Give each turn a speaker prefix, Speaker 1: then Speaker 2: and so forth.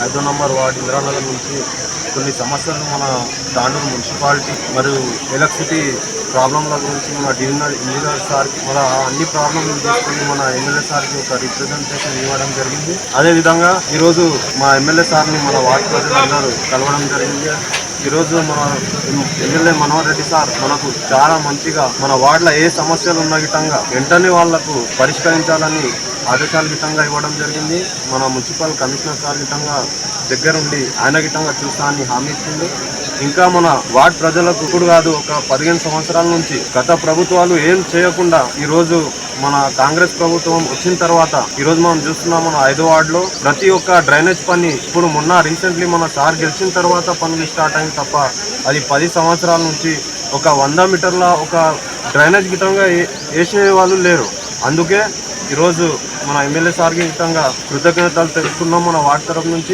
Speaker 1: 5వ number ward Indiranagar నుంచి కొన్ని సమస్యలు మన తాండూరు మున్సిపాలిటీ మరియు ఎలక్ట్రిసిటీ ప్రాబ్లంల గురించి మన డివిజనల్ ఇంజనీర్ సార్కి మన అన్ని ప్రాబ్లంలు తీసుకుని మన ఎమ్మెల్యే సార్కి ఒక రిప్రజెంటేషన్ ఇవ్వడం జరిగింది. అదేవిధంగా ఈరోజు మా ఎమ్మెల్యే సార్ని మన వార్డు ప్రజలందరూ కలవడం జరిగింది. ఈరోజు మన ఎమ్మెల్యే మనోహర్ రెడ్డి సార్ మనకు చాలా మంచిగా మన వార్డులో ఏ సమస్యలు ఉన్న గిట్టంగా వెంటనే వాళ్లకు పరిష్కరించాలని ఆదేశాల గిట్టంగా ఇవ్వడం జరిగింది. మన మున్సిపల్ కమిషనర్ సార్ గిట్టంగా దగ్గరుండి ఆయన గిట్టంగా చూస్తా అని హామీ ఇచ్చింది. ఇంకా మన వార్డు ప్రజలకు ఇప్పుడు కాదు, ఒక 15 సంవత్సరాల నుంచి గత ప్రభుత్వాలు ఏం చేయకుండా ఈరోజు మన కాంగ్రెస్ ప్రభుత్వం వచ్చిన తర్వాత ఈరోజు మనం చూస్తున్నాం. మన 5వ వార్డులో ప్రతి ఒక్క డ్రైనేజ్ పని ఇప్పుడు మొన్న రీసెంట్లీ మన సార్ గెలిచిన తర్వాత పనులు స్టార్ట్ అయింది తప్ప అది 10 సంవత్సరాల నుంచి ఒక 100 మీటర్ల ఒక డ్రైనేజ్ గిట్టంగా వేసే వాళ్ళు లేరు. అందుకే ఈరోజు మన ఎమ్మెల్యే సార్కి గిట్టంగా కృతజ్ఞతలు తెలుపుకున్నాం మన వార్డు తరఫు నుంచి.